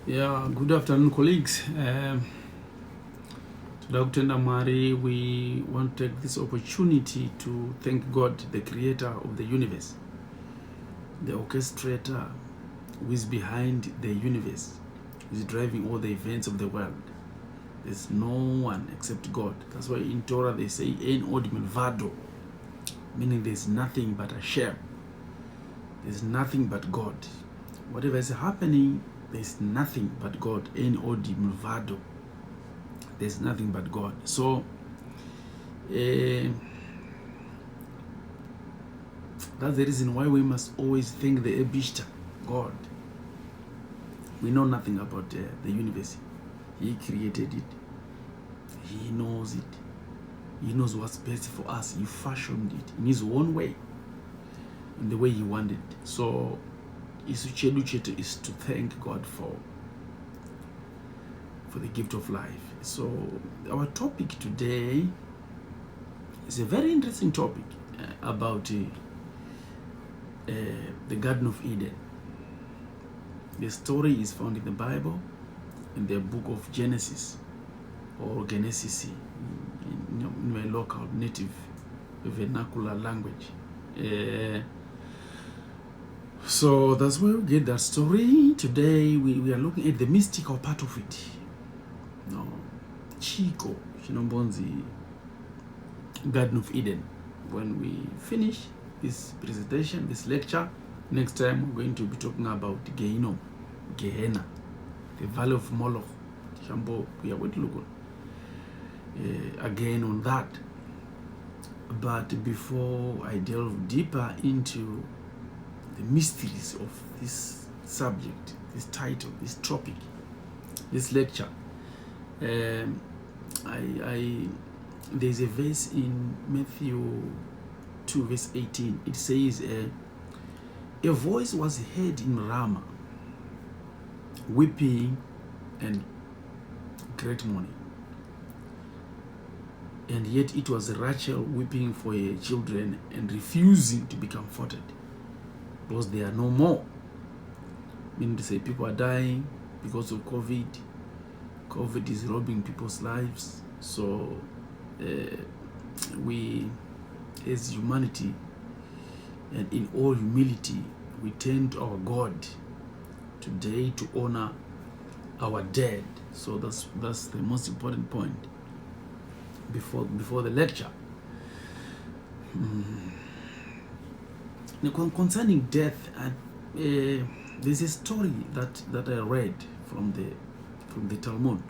Yeah, good afternoon, colleagues. To Dr. Namari, we want to take this opportunity to thank God, the creator of the universe, the orchestrator who is behind the universe, who is driving all the events of the world. There's no one except God. That's why in Torah they say, Ein od milvado, meaning there's nothing but Hashem. There's nothing but God. Whatever is happening, there's nothing but God. Ein od milvado. There's nothing but God. So that's the reason why we must always thank the Ebishter, God. We know nothing about the universe. He created it. He knows it. He knows what's best for us. He fashioned it in his own way, in the way he wanted. So isuchedu is to thank God for the gift of life. So our topic today is a very interesting topic about the Garden of Eden. The story is found in the Bible, in the book of Genesis, or Genesis in my local native vernacular language. So that's where we get that story. Today we are looking at the mystical part of it. No, Chico, Shinombonzi, Garden of Eden. When we finish this presentation, this lecture, next time we're going to be talking about Gehenna, the Valley of Moloch. Shambo, we are going to look again on that. But before I delve deeper into the mysteries of this subject, this title, this topic, this lecture, there's a verse in Matthew 2 verse 18. It says, a voice was heard in Ramah, weeping and great mourning. And yet it was Rachel weeping for her children and refusing to be comforted, because they are no more. Meaning to say, people are dying because of COVID. COVID is robbing people's lives. So we, as humanity, and in all humility, we turn to our God today to honor our dead. So that's the most important point before the lecture. Concerning death, there's a story that I read from the Talmud.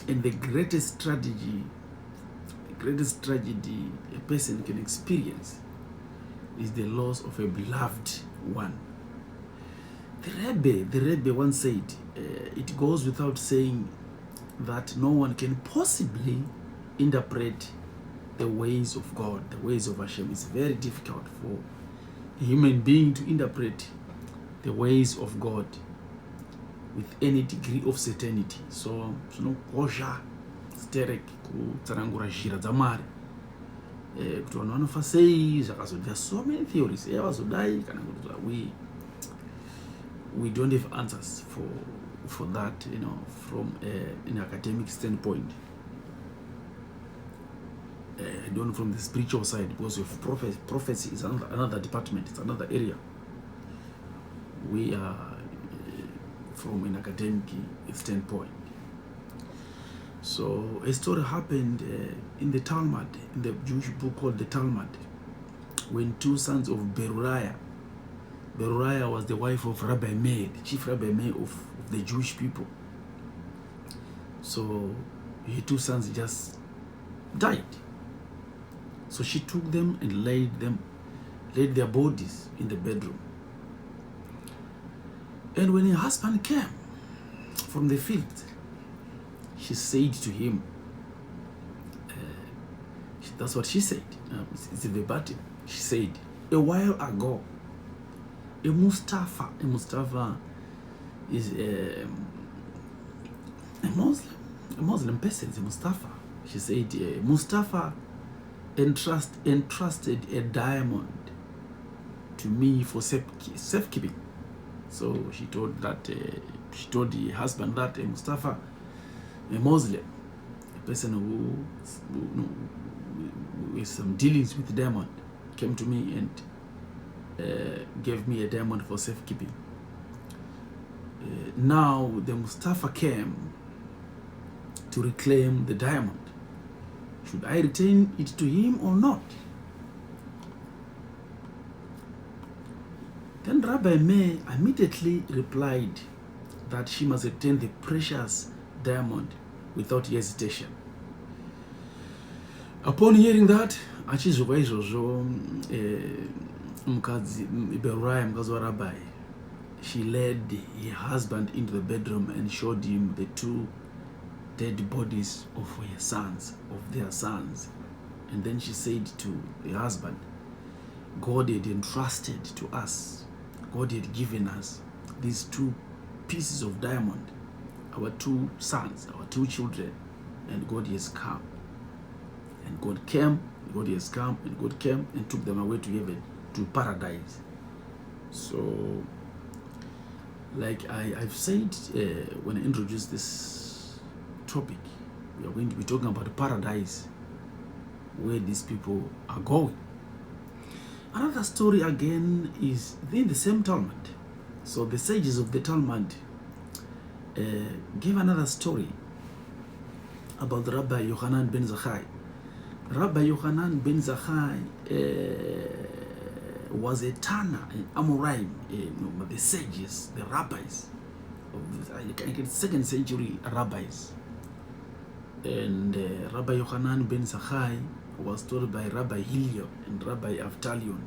And the greatest tragedy a person can experience is the loss of a beloved one. The Rebbe once said, it goes without saying that no one can possibly interpret the ways of God, the ways of Hashem. It's very difficult for a human being to interpret the ways of God with any degree of certainty. So kosha sterek kutsarangura zhira dzamari kuti vanhu vanofa sei zvakazodya. There's so many theories. We don't have answers for that, from an academic standpoint. I don't know from the spiritual side, because of prophecy is another department, it's another area. We are from an academic standpoint. So a story happened in the Talmud, in the Jewish book called the Talmud, when two sons of Beruriah was the wife of Rabbi Meir, the chief Rabbi Meir of the Jewish people. So her two sons just died. So she took them and laid their bodies in the bedroom. And when her husband came from the field, she said to him, that's what she said, it's verbatim. She said, a while ago, a Mustafa is a Muslim person, is a Mustafa. She said, Mustafa entrusted a diamond to me for safekeeping. So she told the husband that Mustafa, a Muslim, a person who with some dealings with the diamond, came to me and gave me a diamond for safekeeping. Now the Mustafa came to reclaim the diamond. Should I return it to him or not? Then Rabbi May immediately replied that she must return the precious diamond without hesitation. Upon hearing that, achizwa izvozvo mukadzi Beruaya, mukadzi waRabbi, she led her husband into the bedroom and showed him the two dead bodies of their sons. And then she said to the husband, God had entrusted to us, God had given us these two pieces of diamond, our two sons, our two children, and God has come. And God came, God has come, and God came and took them away to heaven, to paradise. So, like I've said when I introduced this topic, we are going to be talking about paradise, where these people are going. Another story again is in the same Talmud. So the sages of the Talmud gave another story about Rabbi Yochanan ben Zakkai. Rabbi Yochanan ben Zakkai was a Tana, an Amoraim, the sages, the rabbis, of the 2nd century rabbis. And Rabbi Yochanan ben Zakkai was told by Rabbi Hillel and Rabbi Avtalion.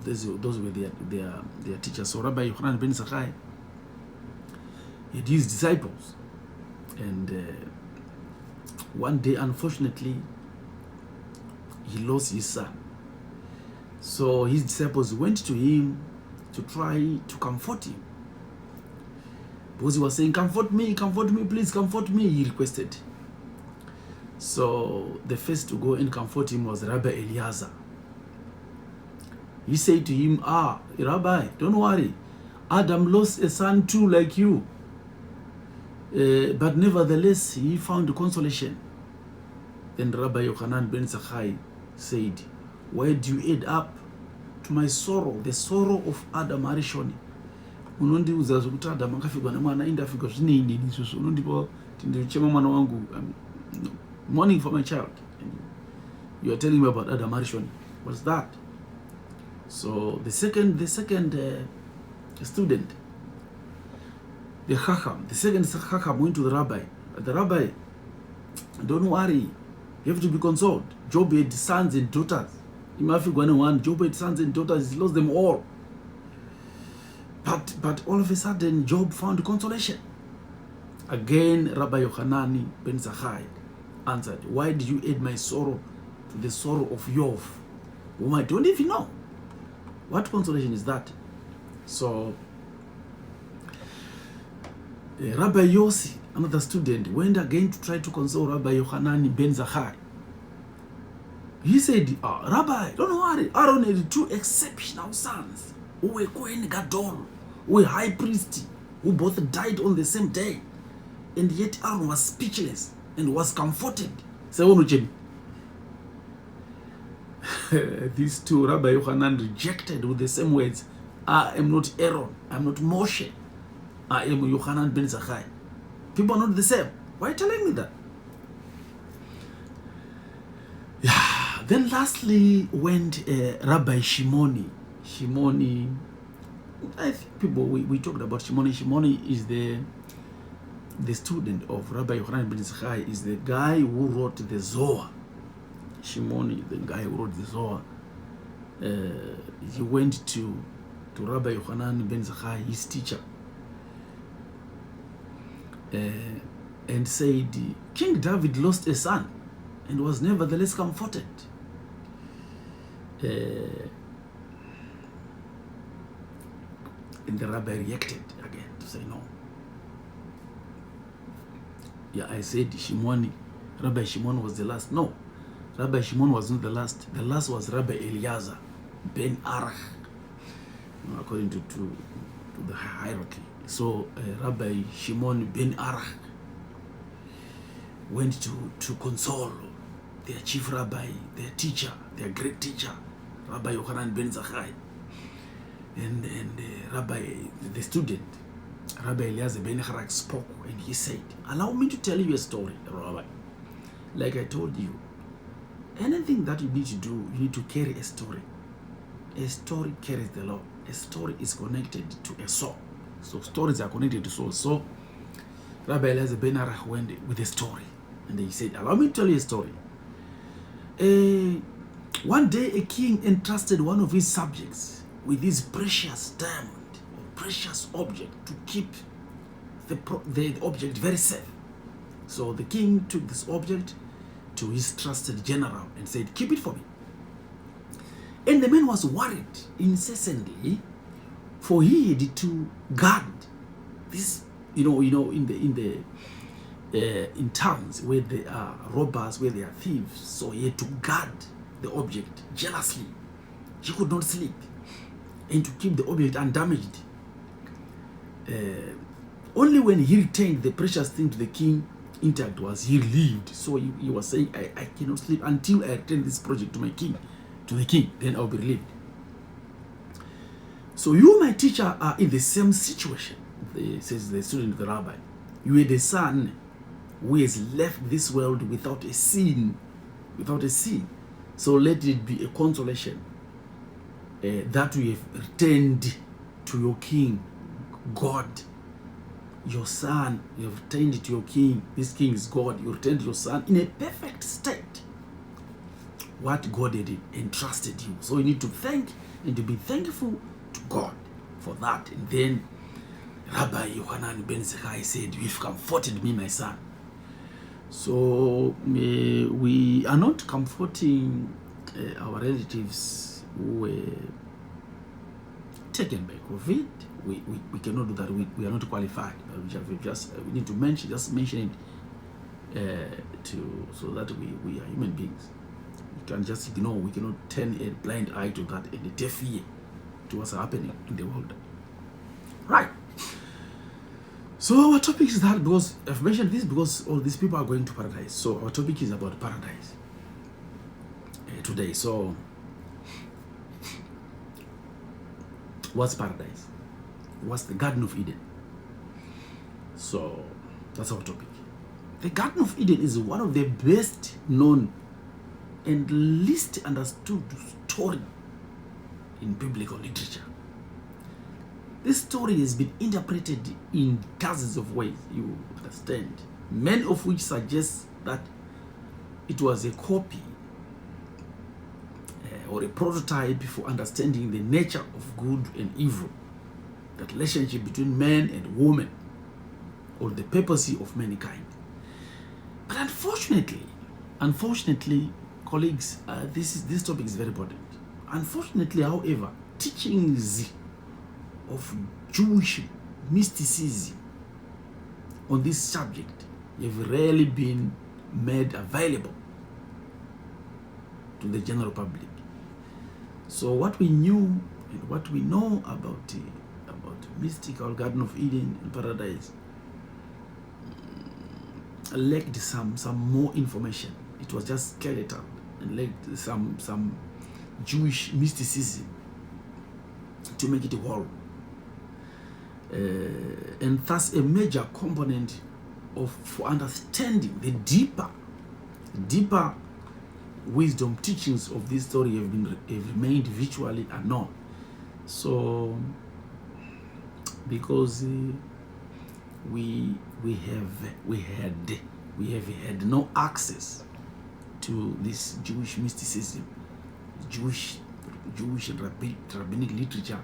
Those were their teachers. So Rabbi Yochanan ben Zakkai had his disciples. And one day, unfortunately, he lost his son. So his disciples went to him to try to comfort him. Because he was saying, comfort me, please comfort me, he requested. So the first to go and comfort him was Rabbi Eliezer. He said to him, Rabbi, don't worry, Adam lost a son too like you. But nevertheless, he found consolation. Then Rabbi Yochanan ben Zakkai said, why do you add up to my sorrow, the sorrow of Adam Arishoni? Unondiuza zokuti Adam akafigwa nemwana indi afigwa zvineini isusu unondipa tindichema mwana wangu mourning for my child. You are telling me about Adam Arishoni. What's that? So the second student, the second Chacham went to the rabbi. The rabbi, don't worry, you have to be consoled. Job had sons and daughters. Job had sons and daughters, he lost them all. But all of a sudden, Job found consolation. Again, Rabbi Yochanan ben Zakkai answered, why did you add my sorrow to the sorrow of Yov, whom I don't even know? What consolation is that? So, Rabbi Yossi, another student, went again to try to console Rabbi Yochanan ben Zakkai. He said, Rabbi, don't worry, Aaron had two exceptional sons who were Kohen Gadol, who were high priest, who both died on the same day. And yet Aaron was speechless and was comforted. These two, Rabbi Yochanan rejected with the same words, I am not Aaron, I am not Moshe, I am Yochanan ben Zakkai. People are not the same. Why are you telling me that? Yeah. Then lastly went Rabbi Shimoni. Shimoni, I think people, we talked about Shimoni. Shimoni is the student of Rabbi Yochanan ben Zakkai, is the guy who wrote the Zohar. Shimoni, the guy who wrote the Zohar, he went to Rabbi Yochanan ben Zakkai, his teacher, and said, King David lost a son and was nevertheless comforted. And the rabbi reacted again to say no. Yeah, I said Shimoni, Rabbi Shimon was the last. No, Rabbi Shimon was not the last. The last was Rabbi Eliezer. Ben Arach, according to the hierarchy. So Rabbi Shimon Ben Arach went to console their chief rabbi, their teacher, their great teacher, Rabbi Yochanan Ben Zakkai, and Rabbi, the student, Rabbi Eliezer Ben Harak spoke, and he said, "Allow me to tell you a story, Rabbi. Like I told you, anything that you need to do, you need to carry a story. A story carries the law. A story is connected to a soul. So stories are connected to souls. So Rabbi Eliezer Ben Arach went with a story, and he said, "Allow me to tell you a story. One day a king entrusted one of his subjects with this precious diamond or precious object to keep the object very safe. So the king took this object to his trusted general and said, 'Keep it for me.' And the man was worried incessantly, for he had to guard this, in towns where there are robbers, where there are thieves. So he had to guard the object jealously. He could not sleep, and to keep the object undamaged. Only when he returned the precious thing to the king intact was he relieved. So he was saying, I cannot sleep until I return this project to the king, then I'll be relieved. So you, my teacher, are in the same situation," says the student, the rabbi. "You are the son who has left this world without a sin. So let it be a consolation that we have returned to your king, God. Your son, you have returned to your king. This king is God. You returned your son in a perfect state. What God had entrusted you. So you need to thank and to be thankful to God for that." And then Rabbi Yochanan Ben Zakkai said, "You've comforted me, my son." So we are not comforting our relatives who were taken by COVID. We cannot do that. We are not qualified. We need to mention it so that we are human beings. We can just ignore. We cannot turn a blind eye to that and a deaf ear to what's happening in the world. Right. So our topic is that, because I've mentioned this because all these people are going to paradise. So our topic is about paradise today. So what's paradise? What's the Garden of Eden? So that's our topic. The Garden of Eden is one of the best known and least understood story in biblical literature. This story has been interpreted in dozens of ways, you understand, many of which suggest that it was a copy or a prototype for understanding the nature of good and evil, the relationship between man and woman, or the purpose of mankind. But unfortunately, colleagues, this topic is very important. Unfortunately, however, teachings of Jewish mysticism on this subject have rarely been made available to the general public. So what we knew and what we know about mystical Garden of Eden and paradise lacked some more information. It was just skeletal and lacked some Jewish mysticism to make it whole. And thus a major component for understanding the deeper wisdom teachings of this story have remained virtually unknown. So because we have had no access to this Jewish mysticism, Jewish and rabbinic literature,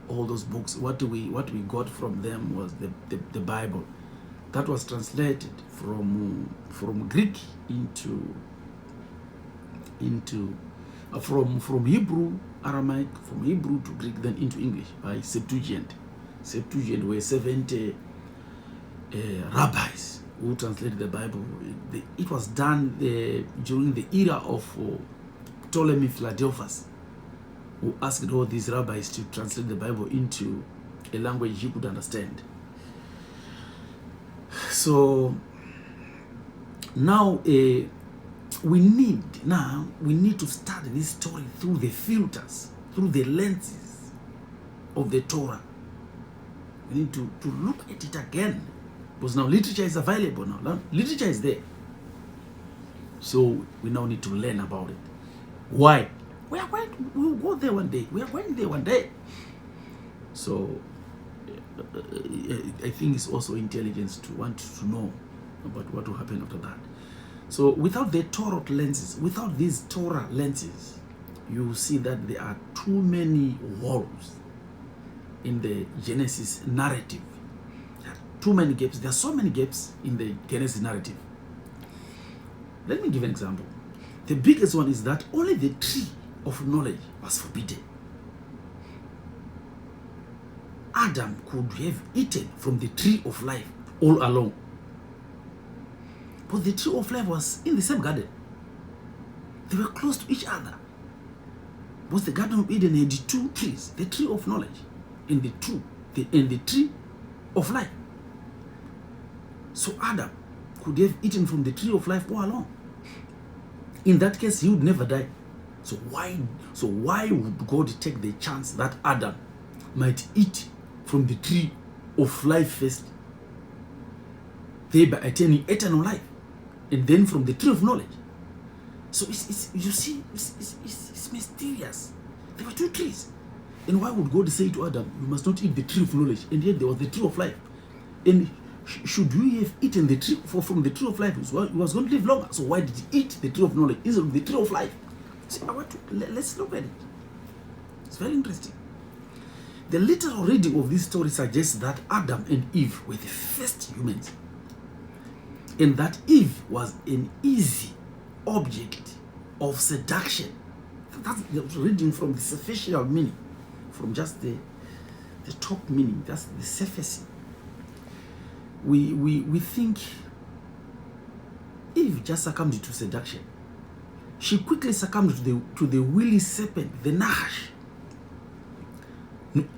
all those books. What we got from them was the Bible, that was translated from Greek from Hebrew, Aramaic, from Hebrew to Greek, then into English by Septuagint. Septuagint were 70 rabbis who translated the Bible. It was done during the era of Ptolemy Philadelphus. who asked all these rabbis to translate the Bible into a language he could understand. So now we need to study this story through the filters, through the lenses of the Torah. We need to look at it again, because now literature is available now. Literature is there. So we now need to learn about it. Why? We'll go there one day. We are going there one day. So I think it's also intelligence to want to know about what will happen after that. So without the Torah lenses, without these Torah lenses, you will see that there are too many holes in the Genesis narrative. There are too many gaps. There are so many gaps in the Genesis narrative. Let me give an example. The biggest one is that only the tree of knowledge was forbidden. Adam could have eaten from the tree of life all along. But the tree of life was in the same garden. They were close to each other. But the Garden of Eden had two trees, the tree of knowledge and the tree of life. So Adam could have eaten from the tree of life all along. In that case, he would never die. So why would God take the chance that Adam might eat from the tree of life first, thereby attaining eternal life, and then from the tree of knowledge? So it's mysterious. There were two trees. And why would God say to Adam, you must not eat the tree of knowledge, and yet there was the tree of life? And should we have eaten the tree from the tree of life, he was going to live longer. So why did he eat the tree of knowledge instead of the tree of life? See, let's look at it. It's very interesting. The literal reading of this story suggests that Adam and Eve were the first humans, and that Eve was an easy object of seduction. That's the reading from the superficial meaning, from just the top meaning, that's the surface. We think Eve just succumbed to seduction. She quickly succumbed to the wily serpent, the Nahash.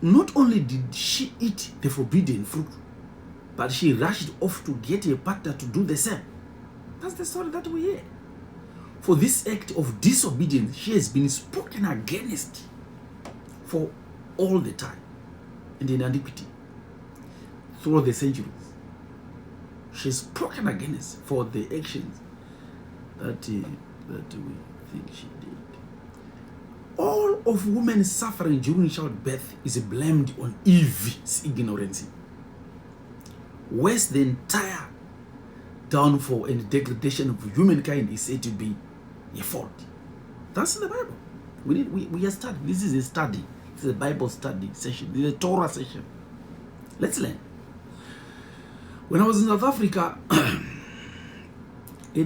Not only did she eat the forbidden fruit, but she rushed off to get a partner to do the same. That's the story that we hear. For this act of disobedience, she has been spoken against for all the time and in antiquity, throughout the centuries. She's spoken against for the actions that we think she did. All of women's suffering during childbirth is blamed on Eve's ignorance. Worse, the entire downfall and degradation of humankind is said to be a fault. That's in the Bible. We are studying. This is a study. This is a Bible study session. This is a Torah session. Let's learn. When I was in South Africa, at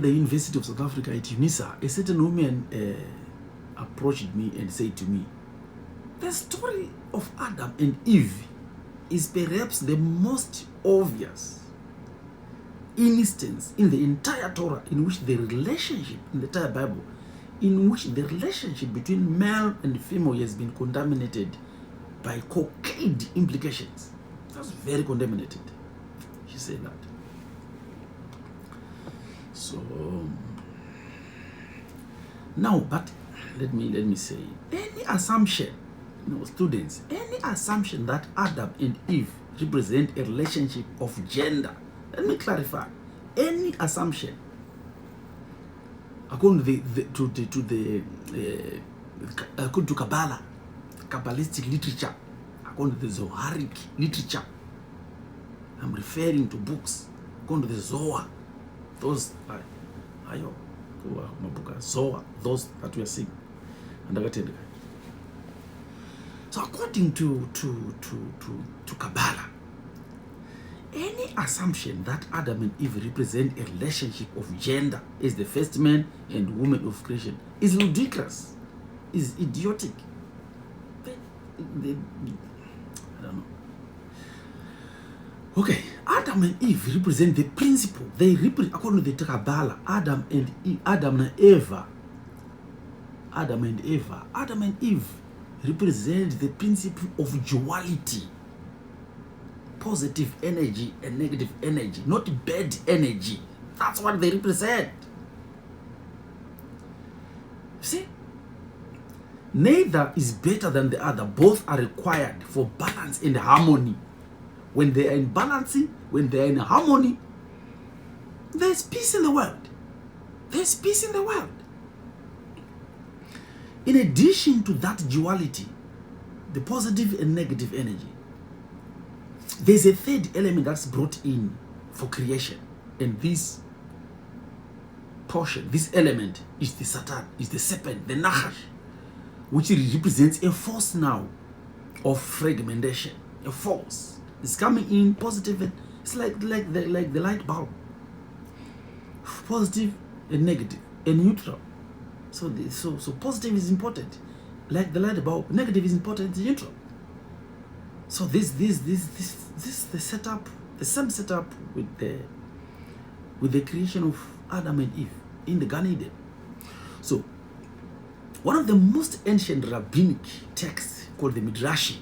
the University of South Africa at UNISA, a certain woman approached me and said to me, the story of Adam and Eve is perhaps the most obvious instance in the entire Torah in which the relationship, in the entire Bible, in which the relationship between male and female has been contaminated by cocaine implications. That's very contaminated. She said that. So now, but let me say, any assumption, students, any assumption that Adam and Eve represent a relationship of gender, let me clarify, any assumption, according to Kabbalah, Kabbalistic literature, according to the Zoharic literature, I'm referring to books, according to the Zohar, those Zohar, those that we are seeing. So according to Kabbalah, any assumption that Adam and Eve represent a relationship of gender as the first man and woman of creation is ludicrous, is idiotic. I don't know. Okay, Adam and Eve represent the principle. They represent, according to the Kabbalah, Adam and Eve represent the principle of duality. Positive energy and negative energy, not bad energy. That's what they represent. See? Neither is better than the other. Both are required for balance and harmony. When they are in balancing, when they are in harmony, there's peace in the world. There's peace in the world. In addition to that duality, the positive and negative energy, there's a third element that's brought in for creation. And this portion, this element is the Satan, is the serpent, the Nachash, which represents a force now of fragmentation. A force is coming in positive, and it's like the light bulb. Positive and negative and neutral. So positive is important, like the light bulb. Negative is important, it's neutral. So this the setup, the same setup with the creation of Adam and Eve in the Gan-Eden. So one of the most ancient rabbinic texts called the Midrashi,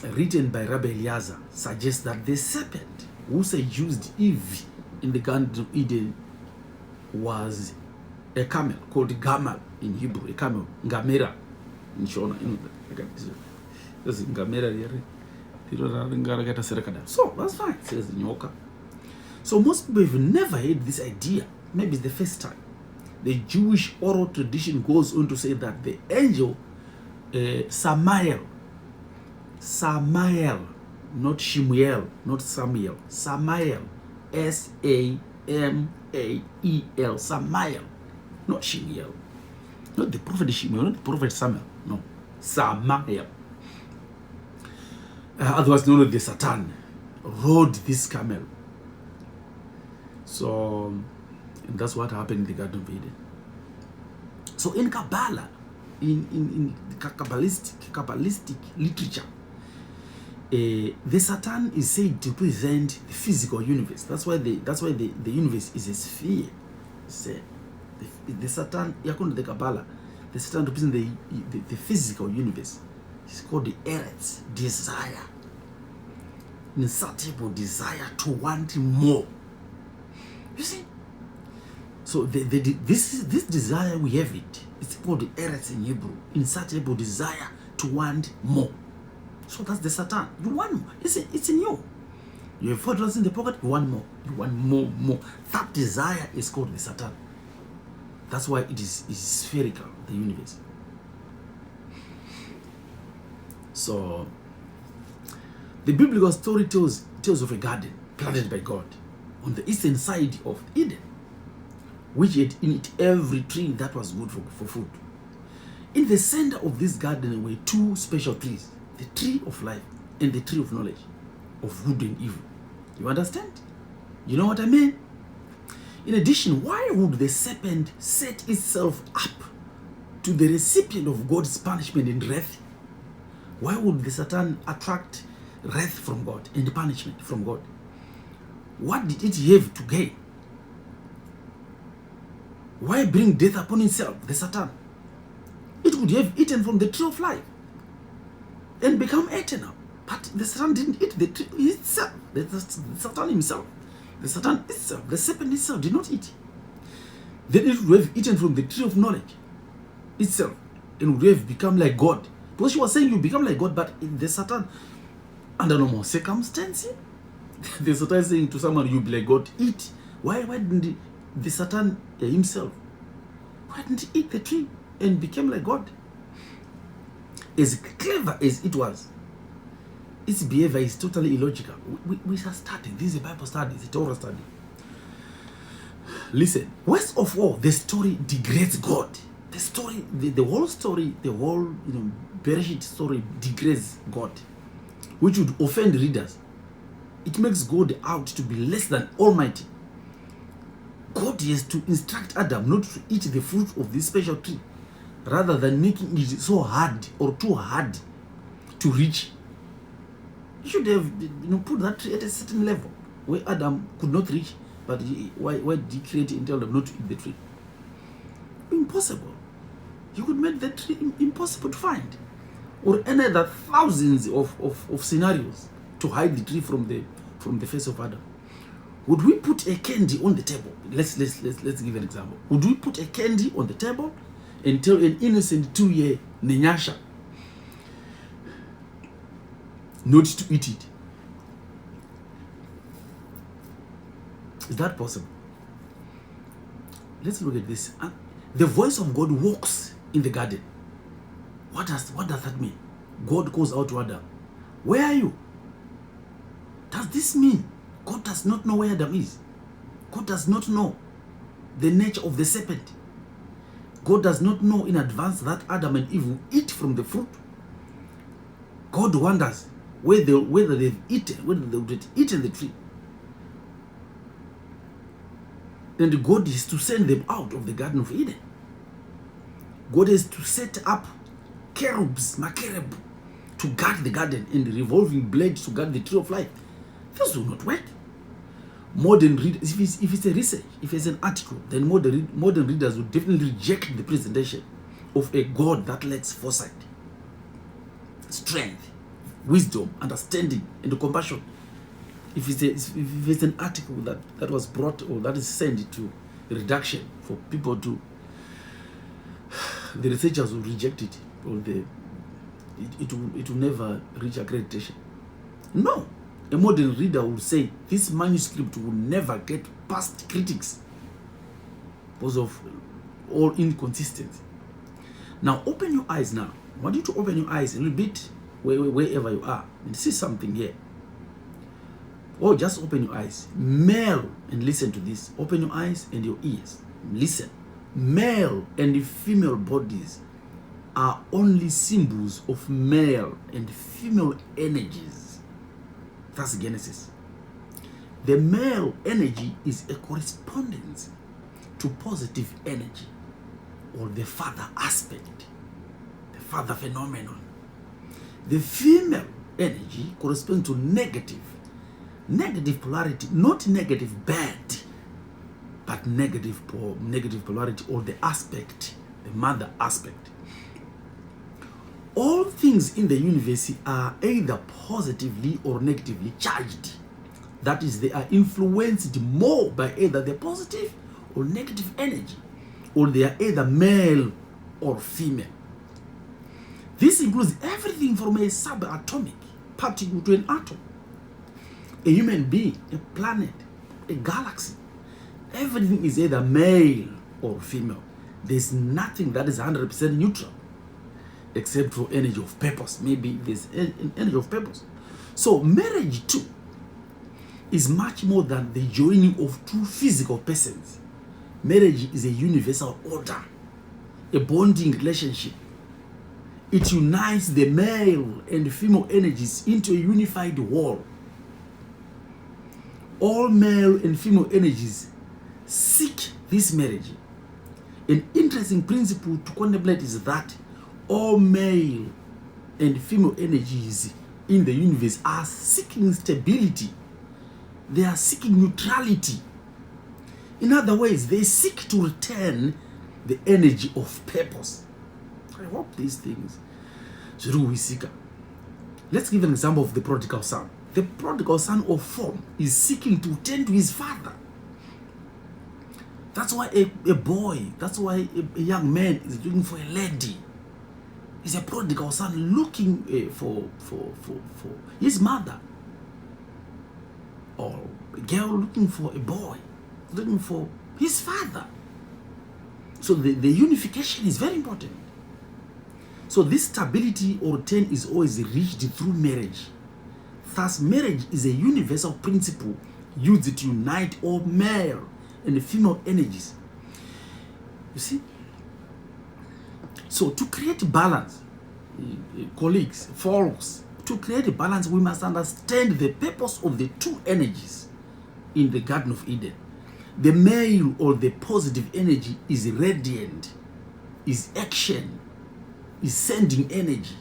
written by Rabbi Eliezer, suggests that the serpent who seduced Eve in the Garden of Eden was a camel called Gamal in Hebrew, a camel, Ngamera in Shona. So that's fine, says Nyoka. So most people have never heard this idea. Maybe it's the first time. The Jewish oral tradition goes on to say that the angel Samael, not Shemuel, not Samuel, Samael, S-A-M-A-E-L, Samael, not Shemuel, not the prophet Shemuel, not the prophet Samuel, no, Samael, otherwise known as the Satan, rode this camel. So, and that's what happened in the Garden of Eden. So in Kabbalah, in Kabbalistic literature, the Satan is said to represent the physical universe. That's why the universe is a sphere. The Satan, according to the Kabbalah, the Satan represents the physical universe. It's called the Eretz, desire, insatiable desire to want more. You see? So this desire, we have it. It's called the Eretz in Hebrew, insatiable desire to want more. So that's the Satan. You want more. It's in you. You have $4 in the pocket, you want more. You want more. That desire is called the Satan. That's why it is spherical, the universe. So the biblical story tells of a garden planted by God on the eastern side of Eden, which had in it every tree that was good for food. In the center of this garden were two special trees, the tree of life and the tree of knowledge of good and evil. You understand? You know what I mean? In addition, why would the serpent set itself up to the recipient of God's punishment and wrath? Why would the Satan attract wrath from God and punishment from God? What did it have to gain? Why bring death upon itself, the Satan? It would have eaten from the tree of life and become eternal. But the Satan didn't eat the tree itself. The Satan himself. The Satan itself, the serpent itself did not eat. Then it would have eaten from the tree of knowledge itself and would have become like God. Because she was saying you become like God, but in the Satan, under normal circumstances, the Satan is saying to someone, you be like God, eat. Why didn't the Satan himself, why didn't he eat the tree and become like God? As clever as it was, its behavior is totally illogical. We are studying. This is a Bible study. It's a Torah study. Listen, worst of all, the story degrades God. The story, the whole story, the whole Bereshit story degrades God, which would offend readers. It makes God out to be less than Almighty. God has to instruct Adam not to eat the fruit of this special tree, rather than making it so hard or too hard to reach. You should have put that tree at a certain level where Adam could not reach, but why did he create it and tell them not to eat the tree? Impossible. You could make the tree impossible to find. Or any other thousands of scenarios to hide the tree from the face of Adam. Would we put a candy on the table? Let's give an example. Would we put a candy on the table and tell an innocent 2-year Nenyasha not to eat it? Is that possible? Let's look at this. The voice of God walks in the garden. What does that mean? God calls out to Adam. Where are you? Does this mean God does not know where Adam is? God does not know the nature of the serpent. God does not know in advance that Adam and Eve will eat from the fruit. God wonders whether they've eaten the tree. And God is to send them out of the Garden of Eden. God is to set up cherubs, makerub, to guard the garden, and revolving blades to guard the tree of life. This will not work. Modern readers, if it's a research, if it's an article, then modern readers would definitely reject the presentation of a God that lacks foresight, strength, wisdom, understanding, and compassion. If it's an article that was brought or that is sent to redaction for people to, the researchers will reject it, or it will never reach accreditation. No. A modern reader will say this manuscript will never get past critics because of all inconsistency. Now open your eyes now. I want you to open your eyes a little bit wherever you are and see something here. Or just open your eyes. Male, and listen to this. Open your eyes and your ears. Listen. Male and female bodies are only symbols of male and female energies. That's Genesis. The male energy is a correspondence to positive energy, or the father aspect, the father phenomenon. The female energy corresponds to negative polarity, not negative bad, but negative polarity, or the aspect, the mother aspect. All things in the universe are either positively or negatively charged. That is, they are influenced more by either the positive or negative energy, or they are either male or female. This includes everything from a subatomic particle to an atom, a human being, a planet, a galaxy. Everything is either male or female. There's nothing that is 100% neutral, except for energy of purpose. Maybe there's an energy of purpose. So marriage too is much more than the joining of two physical persons. Marriage is a universal order, a bonding relationship. It unites the male and female energies into a unified whole. All male and female energies seek this marriage. An interesting principle to contemplate is that all male and female energies in the universe are seeking stability. They are seeking neutrality. In other words, they seek to return the energy of purpose. I hope these things. Let's give an example of the prodigal son. The prodigal son of form is seeking to return to his father. That's why a boy, that's why a young man is looking for a lady. He's a prodigal son looking for his mother. Or a girl looking for a boy, looking for his father. So the unification is very important. So this stability or return is always reached through marriage. Thus, marriage is a universal principle used to unite all male and female energies. You see? So to create balance, colleagues, folks, to create a balance, we must understand the purpose of the two energies in the Garden of Eden. The male or the positive energy is radiant, is action, is sending energy,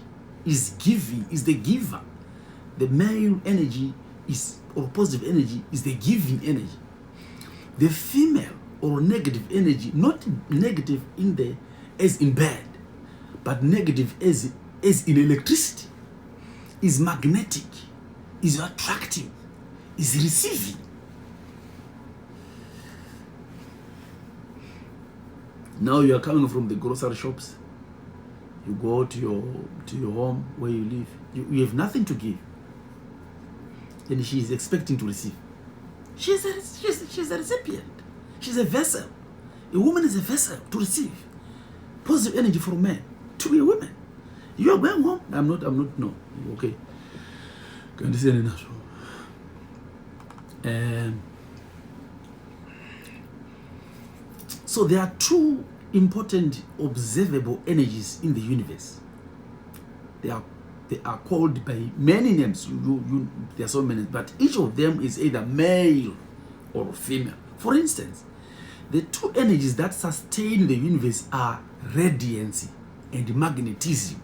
is giving, is the giver. The male energy is, or positive energy, is the giving energy. The female or negative energy, not negative in the as in bad, But negative as in electricity is magnetic, is attractive, is receiving. Now you are coming from the grocery shops. You go to your home where you live. You have nothing to give, and she is expecting to receive. She's a recipient. She's a vessel. A woman is a vessel to receive positive energy from men to a woman. You are going home. I'm not. No. Okay. Can you see enough? So there are two important observable energies in the universe. They are called by many names. There are so many, but each of them is either male or female. For instance, the two energies that sustain the universe are radiancy and magnetism.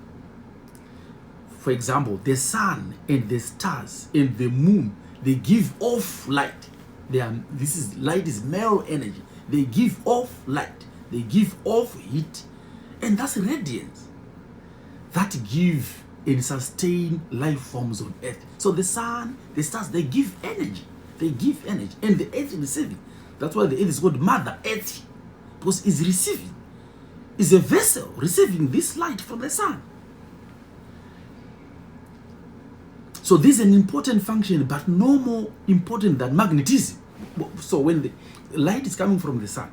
For example, the sun and the stars and the moon, they give off light. Light is male energy. They give off light. They give off heat, and that's radiance that give and sustain life forms on earth. So the sun, the stars, they give energy. They give energy, and the earth is receiving. That's why the earth is called Mother Earth, because it's receiving. It's a vessel receiving this light from the sun. So this is an important function, but no more important than magnetism. So when the light is coming from the sun,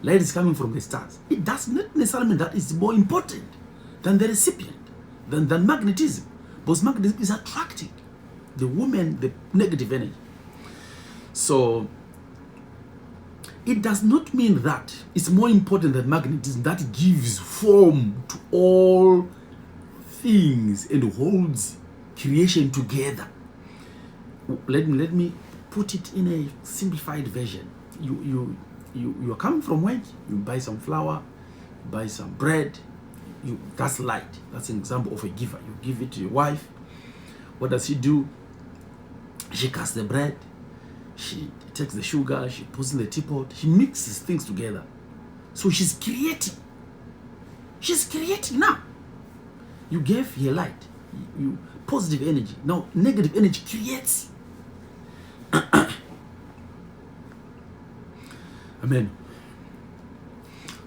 light is coming from the stars, it does not necessarily mean that it's more important than the recipient, than magnetism. Because magnetism is attracting the woman, the negative energy. So it does not mean that it's more important than magnetism that gives form to all things and holds creation together. Let me put it in a simplified version. You are coming from work, you buy some flour, you buy some bread, that's light. That's an example of a giver. You give it to your wife. What does she do? She cuts the bread, she takes the sugar, she puts in the teapot, she mixes things together. So she's creating. She's creating now. You gave her light, you positive energy. Now negative energy creates. Amen.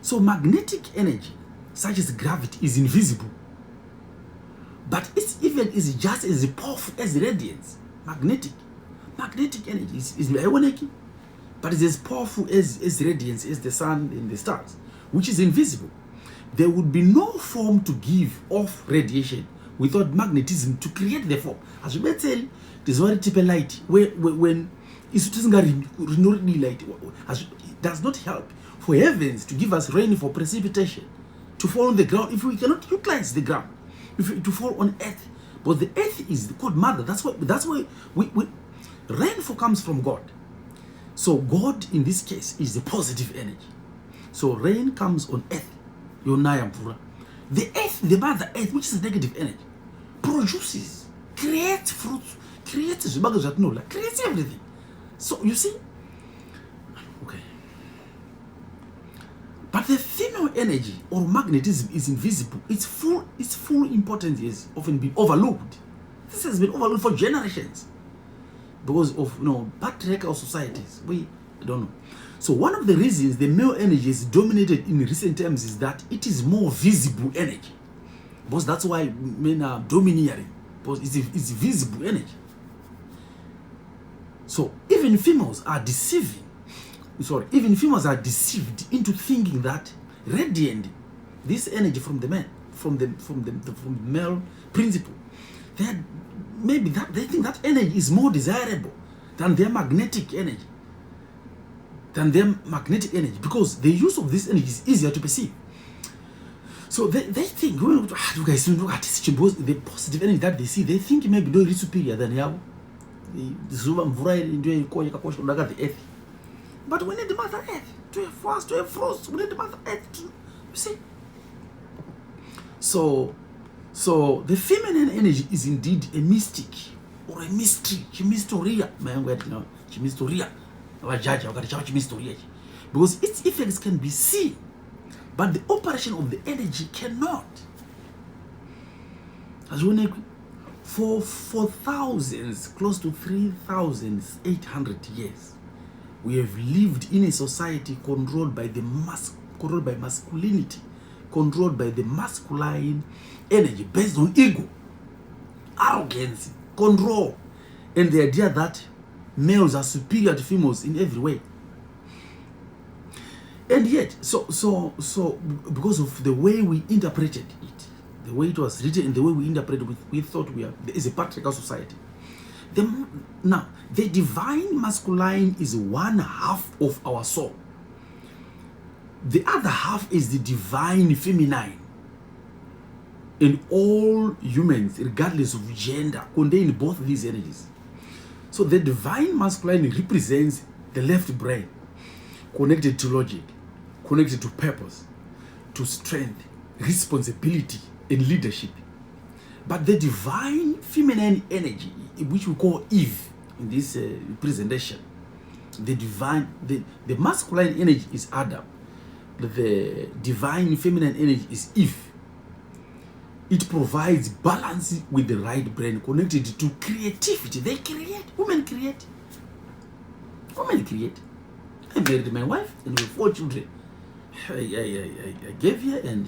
So magnetic energy, such as gravity, is invisible, but its effect is just as powerful as radiance. Magnetic energy is ionic, but it's as powerful as radiance, as the sun and the stars, which is invisible. There would be no form to give off radiation without magnetism to create the form. As you may tell, there's very type of light when it doesn't light, it does not help for heavens to give us rain for precipitation to fall on the ground if we cannot utilize the ground, to fall on earth. But the earth is called mother. That's why rainfall comes from God. So God in this case is the positive energy. So rain comes on earth. The earth, the mother earth, which is negative energy, produces, creates fruits, creates everything. So you see, okay. But the female energy or magnetism is invisible. Its full importance is often been overlooked. This has been overlooked for generations because of patriarchal societies. We don't know. So one of the reasons the male energy is dominated in recent times is that it is more visible energy. Because that's why men are domineering. Because it's visible energy. So even females are deceived into thinking that radiant this energy from the man, from the male principle, they think that energy is more desirable than their magnetic energy. Because the use of this energy is easier to perceive. So they think, you guys look at the positive energy that they see, they think maybe they're superior than the earth. But we need the Mother Earth to have fast, to have frost. We need the Mother Earth to, you see. So the feminine energy is indeed a mystic or a mystery. Because its effects can be seen, but the operation of the energy cannot. For thousands, close to 3,800 years, we have lived in a society controlled by masculinity, controlled by the masculine energy based on ego, arrogance, control, and the idea that males are superior to females in every way. And yet, so because of the way we interpreted it, the way it was written and the way we interpreted it, we thought there is a patriarchal society. Now, the divine masculine is one half of our soul. The other half is the divine feminine. And all humans, regardless of gender, contain both these energies. So the divine masculine represents the left brain, connected to logic, connected to purpose, to strength, responsibility, and leadership. But the divine feminine energy, which we call Eve in this presentation, the masculine energy is Adam, the divine feminine energy is Eve. It provides balance with the right brain, connected to creativity. They create. Women create. Women create. I married my wife and we have 4 children. I gave her and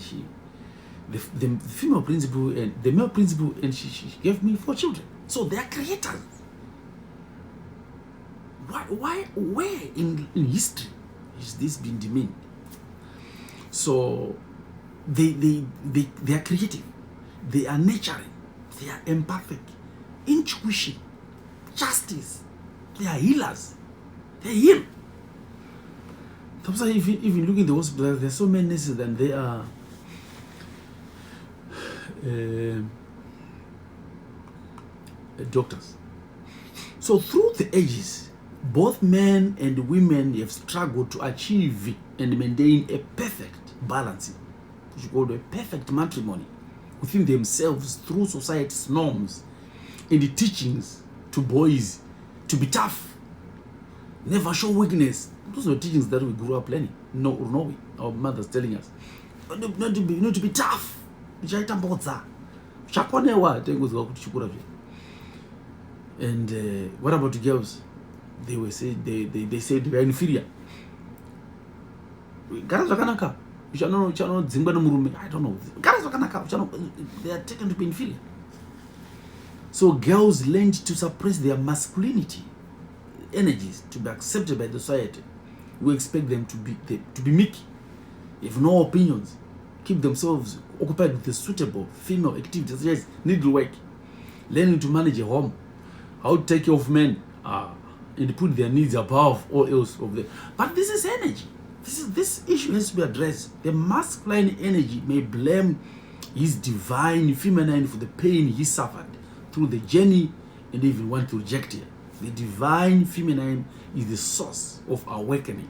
the female principal and the male principal, and she gave me 4 children. So they are creators. Where in history is this being demeaned? So they are creative. They are nurturing, they are empathic, intuition, justice, they are healers, they heal. Sometimes if you look in the hospital, there are so many nurses and they are doctors. So through the ages, both men and women have struggled to achieve and maintain a perfect balance, which is called a perfect matrimony, within themselves through society's norms and the teachings to boys to be tough, never show weakness. Those are teachings that we grew up learning. No, our mothers telling us not to be tough. And what about the girls? They were said they said they were inferior. I don't know. They are taken to be inferior. So girls learned to suppress their masculinity energies to be accepted by the society. We expect them to be meek, have no opinions, keep themselves occupied with the suitable female activities such as needlework, learning to manage a home, how to take care of men, and put their needs above all else of them. But this is energy. This issue has to be addressed. The masculine energy may blame his divine feminine for the pain he suffered through the journey and even want to reject it. The divine feminine is the source of awakening.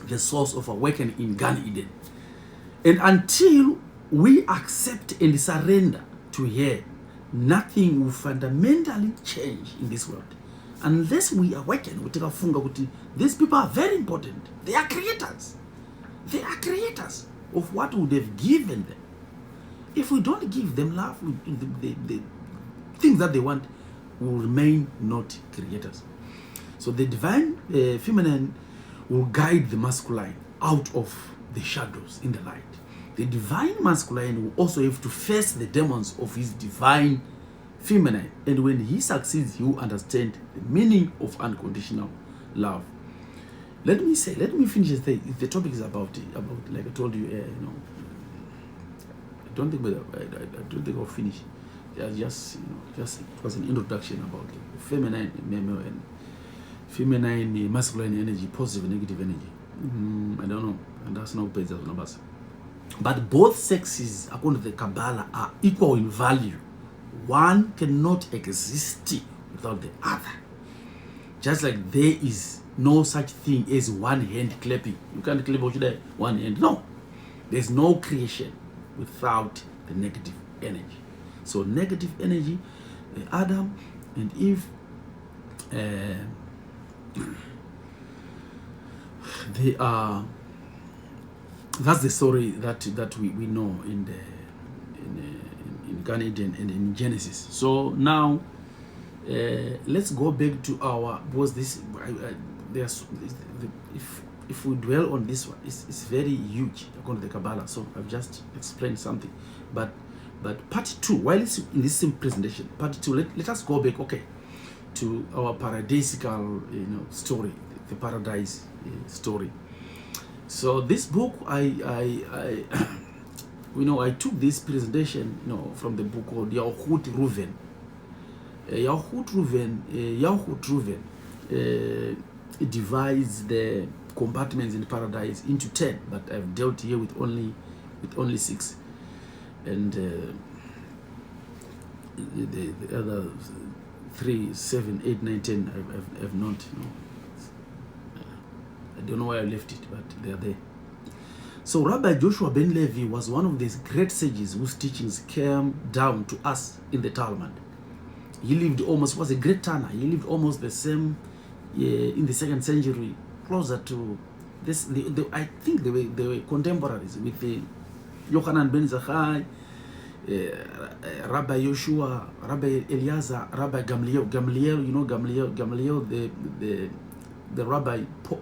The source of awakening in Gan-Eden. And until we accept and surrender to her, nothing will fundamentally change in this world. Unless we awaken, we take a funga. These people are very important. They are creators. They are creators of what we would have given them. If we don't give them love, the things that they want will remain not creators. So the divine feminine will guide the masculine out of the shadows in the light. The divine masculine will also have to face the demons of his divine feminine, and when he succeeds, he will understand the meaning of unconditional love. Let me finish the topic is about like I told you, I don't think I'll finish. Just it was an introduction about the feminine and feminine masculine energy, positive and negative energy. I don't know, and that's no page of numbers. But both sexes, according to the Kabbalah, are equal in value. One cannot exist without the other. Just like there is no such thing as one hand clapping. You can't clap with one hand. No. There's no creation without the negative energy. So negative energy, Adam and Eve, they are. That's the story that we know in Gan-Eden and in Genesis. So now let's go back to our, because this there's if we dwell on this one, it's very huge according to the Kabbalah. So I've just explained something, but part two, while it's in this same presentation, part two, let us go back, okay, to our paradisical, story, the paradise story. So this book, I I took this presentation, from the book called Yahut Ruven. Yahut Ruven it divides the compartments in paradise into 10, but I've dealt here with only 6, and the other 3, 7, 8, 9, 10 I've not. I don't know why I left it, but they're there. So Rabbi Joshua ben Levi was one of these great sages whose teachings came down to us in the Talmud. He lived was a great Tana. He lived almost the same in the 2nd century, closer to this. I think they were contemporaries with the Yochanan ben Zakkai, Rabbi Yoshua, Rabbi Eliezer, Rabbi Gamliel. Gamliel, the Rabbi, Paul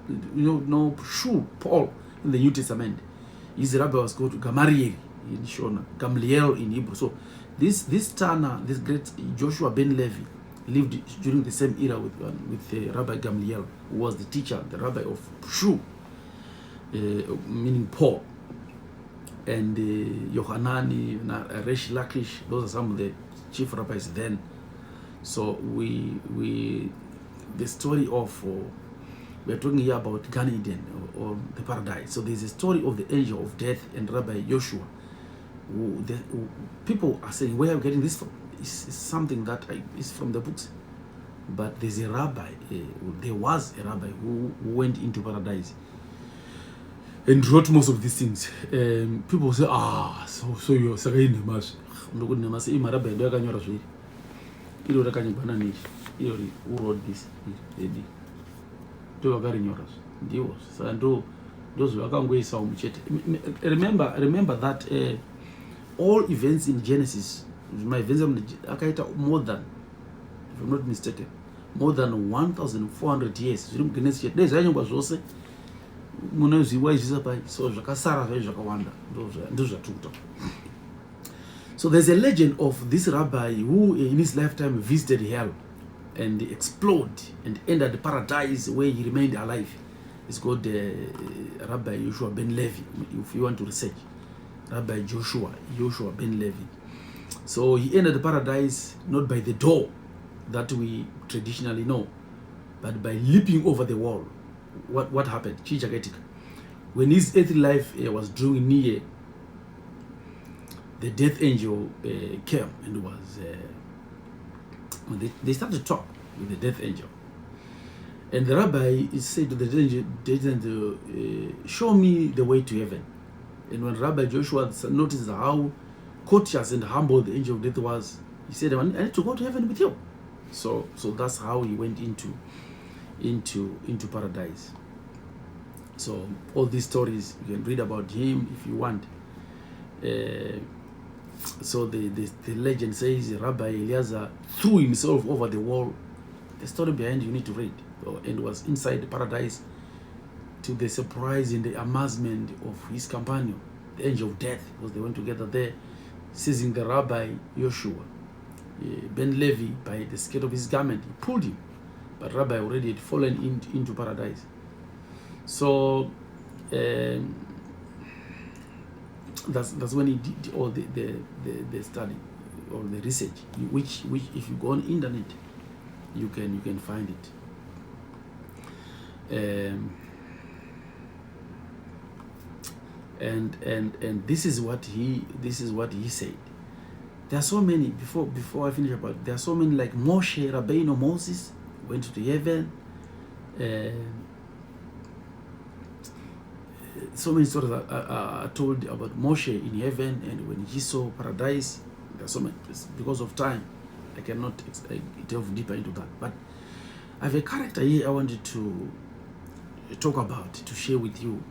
in the New Testament. His rabbi was called Gamaliel in Shona, Gamliel in Hebrew. So this Tana, this great Joshua ben Levi, lived during the same era with Rabbi Gamliel, who was the teacher, the rabbi of Shu, meaning Paul, and Yohanani, Resh Lakish. Those are some of the chief rabbis then. So the story of we're talking here about Gan-Eden or the paradise. So there's a story of the angel of death and Rabbi Joshua. People are saying, where are you getting this from? It's something that is from the books. But there's a rabbi, there was a rabbi who went into paradise and wrote most of these things. People say, so you're saying Nemas. Who wrote this? Remember that all events in Genesis, my events more than, if I'm not mistaken, more than 1,400 years. So there's a legend of this rabbi who in his lifetime visited hell and exploded and entered paradise where he remained alive. It's called Rabbi Joshua ben Levi, if you want to research. Rabbi Joshua ben Levi. So he entered paradise not by the door that we traditionally know, but by leaping over the wall. What happened? When his earthly life was drawing near, the death angel came and was they started to talk with the death angel, and the rabbi said to the death angel, show me the way to heaven. And when Rabbi Joshua noticed how courteous and humble the angel of death was, he said, I need to go to heaven with you. So that's how he went into paradise. So all these stories, you can read about him if you want. So the legend says Rabbi Eliezer threw himself over the wall. The story behind you need to read. And was inside the paradise, to the surprise and the amazement of his companion, the angel of death, because they went together there, seizing the Rabbi Joshua ben Levi by the skirt of his garment. He pulled him, but Rabbi already had fallen into paradise. So that's when he did all the study or the research, which if you go on internet, you can find it. And this is what he said. There are so many, before I finish about, there are so many, like Moshe Rabbeinu, Moses went to heaven. So many stories are told about Moshe in heaven, and when he saw paradise. There are so many. Because of time, I cannot delve deeper into that. But I have a character here I wanted to talk about, to share with you.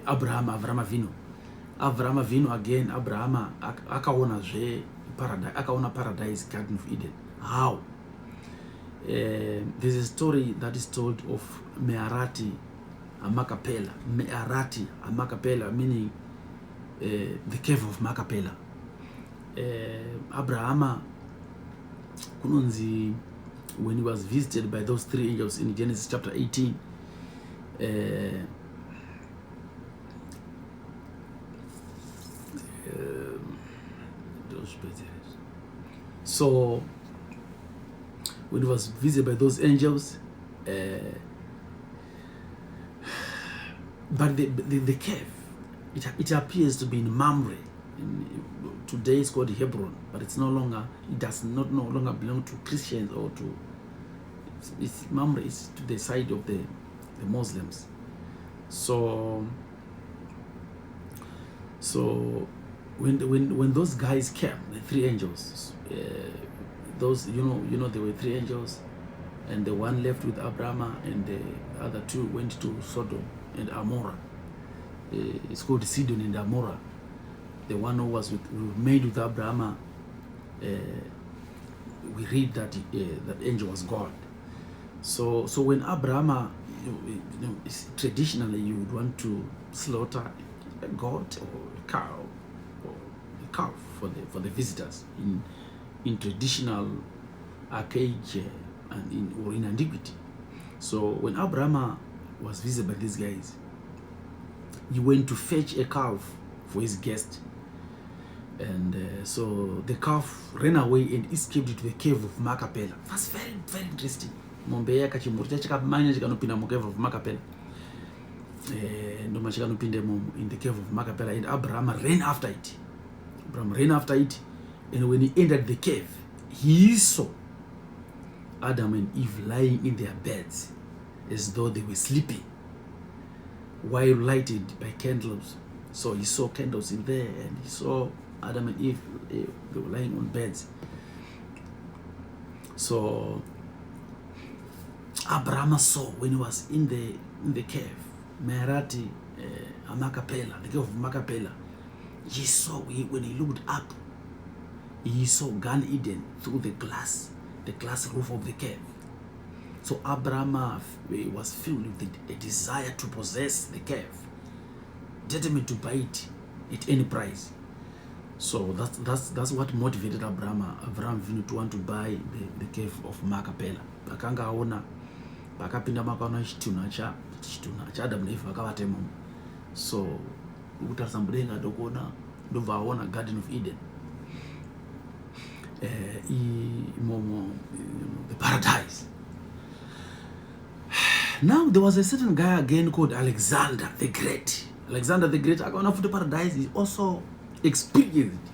Avram Avinu, Abraham vino again. Abraham akaona zve paradise, akaona paradise, Garden of Eden. How? There's a story that is told of Meharati Makapela. Meharati Makapela, meaning the cave of Makapela. Abraham kunonzi, when he was visited by those 3 angels in Genesis chapter 18, so when he was visited by those angels, but the cave, it appears to be in Mamre. Today it's called Hebron, but it's no longer, it does not no longer belong to Christians or to, Mamre is to the side of the Muslims. So when those guys came, the 3 angels, those, you know there were 3 angels, and the one left with Abraham, and the other 2 went to Sodom and Amorah. It's called Sidon and Amorah. The one who was made with Abraham, we read that that angel was God. So when Abraham, traditionally you would want to slaughter a goat or a cow or a calf for the visitors in traditional archaic and in antiquity. So when Abraham was visited by these guys, he went to fetch a calf for his guest, and so the calf ran away and escaped to the cave of Makapela. That's very, very interesting. Mombeya kachimurcha chikamanya chikanopinda mu cave of Makapela. Ndoma chikanopinda in the cave of Makapela, and Abraham ran after it. And when he entered the cave, he saw Adam and Eve lying in their beds as though they were sleeping, while lighted by candles. So he saw candles in there, and he saw Adam and Eve, they were lying on beds. So Abraham saw, when he was in the cave, Meharati Makapela, the cave of Makapela, he saw, when he looked up, he saw Gan-Eden through the glass roof of the cave. So Abraham was filled with a desire to possess the cave, determined to buy it at any price. So that's what motivated Abraham to want to buy the cave of Makapela. Bakanga aona, bakapinda makaona chituna cha Adam na Eve vakavatema. So ukutarisa mbudenga ndokona ndobva aona Garden of Eden, the paradise. Now there was a certain guy again called Alexander the Great. Alexander the Great, akaona futi paradise, he also experienced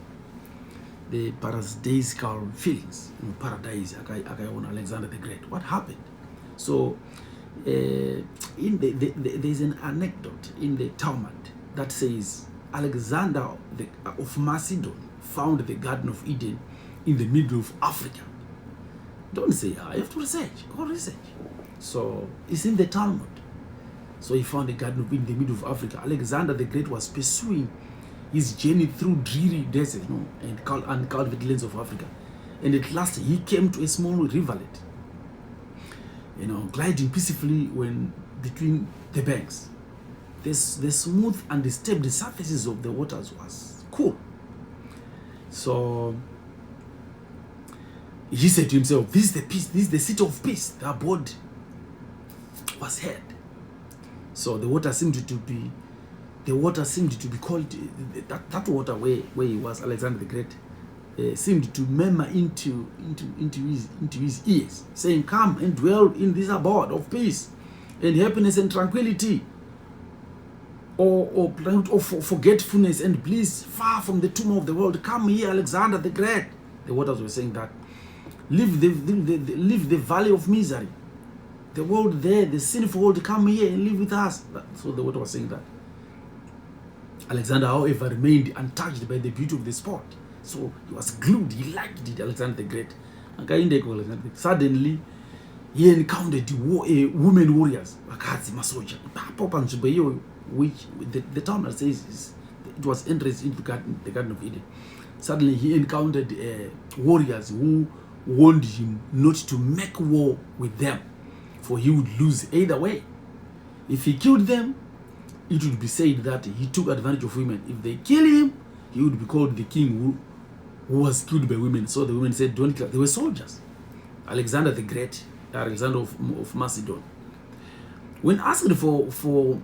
the paradisical feelings in paradise. Akaona Alexander the Great. What happened? So there's an anecdote in the Talmud that says Alexander of Macedon found the Garden of Eden in the middle of Africa. Don't say, I have to research. Go research. So it's in the Talmud. So he found the Garden of Eden in the middle of Africa. Alexander the Great was pursuing his journey through dreary deserts, and uncultivated lands of Africa. And at last he came to a small rivulet, gliding peacefully between the banks. The smooth and stable surfaces of the waters was cool. So he said to himself, this is the peace, this is the seat of peace. The abode was heard. So the water seemed to be called, that water where he was, Alexander the Great, seemed to murmur into his ears, saying, come and dwell in this abode of peace and happiness and tranquility, or forgetfulness and bliss, far from the tomb of the world. Come here, Alexander the Great. The waters were saying that. Leave the valley of misery, the world there, the sinful world. Come here and live with us. So the water was saying that. Alexander, however, remained untouched by the beauty of the spot. So he was glued. He liked it, Alexander the Great. Suddenly, he encountered women warriors, which the Talmud says is it was entrance into the Garden of Eden. Suddenly he encountered warriors who warned him not to make war with them, for he would lose either way. If he killed them, it would be said that he took advantage of women. If they kill him, he would be called the king who was killed by women. So the women said, don't kill. They were soldiers. Alexander the Great, Alexander of Macedon, when asked for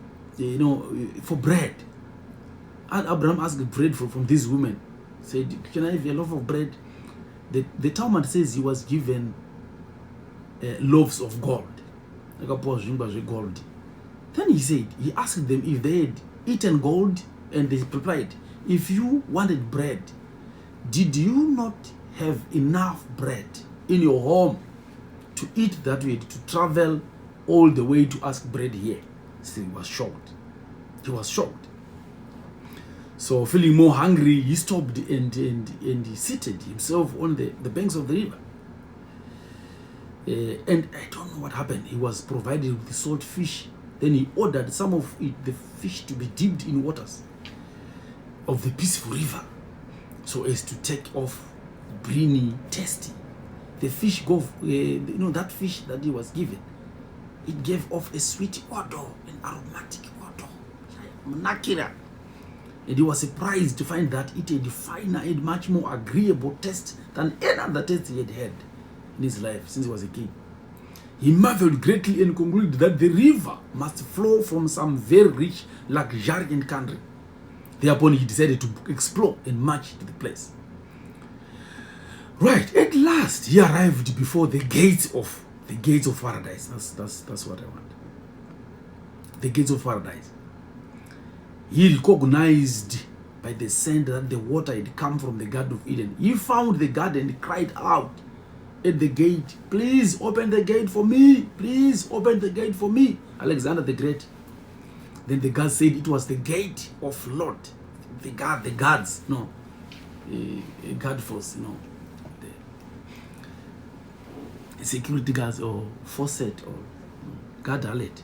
bread, and Abraham asked bread from these women, said, can I have a loaf of bread? The Talmud says he was given loaves of gold. Then he asked them if they had eaten gold, and they replied, if you wanted bread, did you not have enough bread in your home to eat that way, to travel all the way to ask bread here? So he was shocked. He was shocked. So feeling more hungry, he stopped and he seated himself on the banks of the river. And I don't know what happened. He was provided with the salt fish. Then he ordered some of the fish to be dipped in waters of the peaceful river, so as to take off briny, tasty. The fish that fish that he was given, it gave off a sweet odor, an aromatic odor, nakira. And he was surprised to find that it had a finer and much more agreeable taste than any other taste he had had in his life since he was a king. He marveled greatly and concluded that the river must flow from some very rich, luxuriant country. Thereupon he decided to explore and march to the place. Right, at last he arrived before the gates of paradise. That's what I want. The gates of paradise. He recognized by the scent that the water had come from the Garden of Eden. He found the garden and cried out at the gate, please open the gate for me. Please open the gate for me. Alexander the Great. Then the guard said it was the gate of Lord. The guards, a guard force, the security guards or faucet or guard alert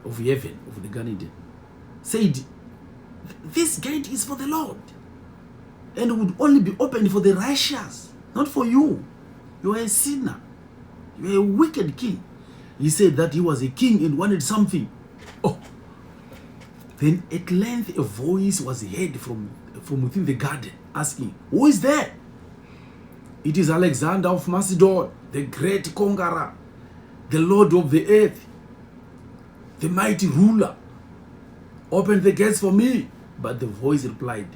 of heaven, of the Gan-Eden, said, this gate is for the Lord and would only be opened for the righteous, not for you. You are a sinner. You are a wicked king. He said that he was a king and wanted something. Oh. Then at length a voice was heard from within the garden asking, who is there? It is Alexander of Macedon, the great conqueror, the Lord of the earth, the mighty ruler. Open the gates for me. But the voice replied,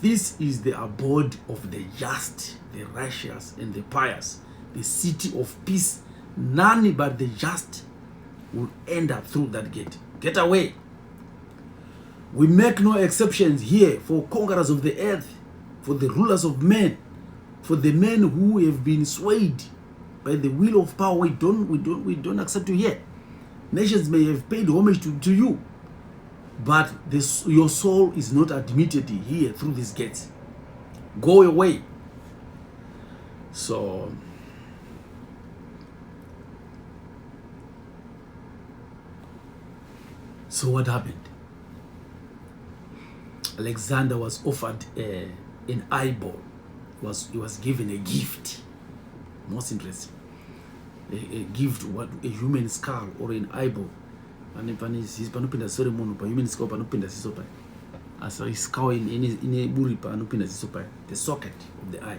this is the abode of the just, the righteous, and the pious, the city of peace. None but the just will enter through that gate. Get away. We make no exceptions here for conquerors of the earth, for the rulers of men, for the men who have been swayed by the will of power. We don't accept you here. Nations may have paid homage to you, but your soul is not admitted here through these gates. Go away. So what happened? Alexander was offered an eyeball. He was given a gift. Most interesting. A gift, a human skull or an eyeball. And panopinda ceremony pa human skull panopinda sisopa. As a skull in a buri panopinda sisopa, the socket of the eye.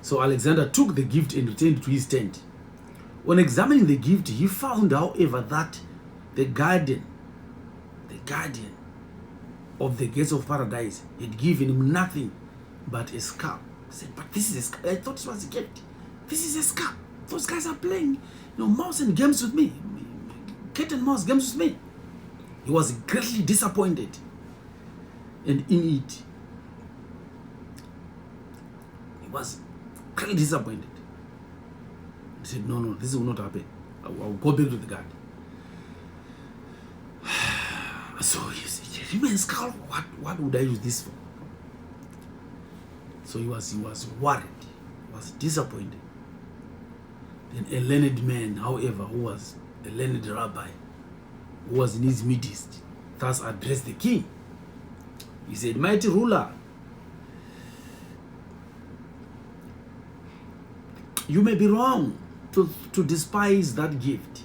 So Alexander took the gift and returned to his tent. On examining the gift, he found, however, that the guardian of the gates of paradise had given him nothing but a skull. He said, but this is a skull. I thought it was a gift. This is a skull. Those guys are playing, mouse and games with me. Cat and mouse games with me. He was greatly disappointed. And in it, he was greatly disappointed. He said, no, this will not happen. I'll go back to the guard. So he said, human skull, what would I use this for? So he was worried, he was disappointed. Then a learned man, however, who was a learned rabbi, who was in his midst, thus addressed the king. He said, mighty ruler, you may be wrong to despise that gift.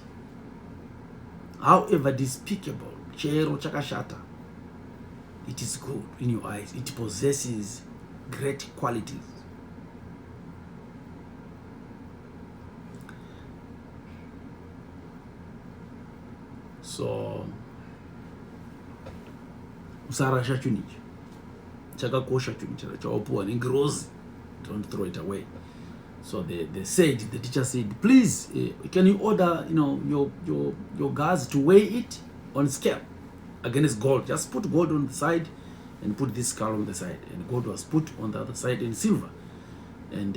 However despicable, chero chakashata, it is good in your eyes. It possesses great qualities. So, usara chachunichi, chakakosha chunichi, chaopuwa ni gross. Don't throw it away. So they said, the teacher said, please, can you order, your guards to weigh it on scale against gold? Just put gold on the side and put this skull on the side. And gold was put on the other side in silver. And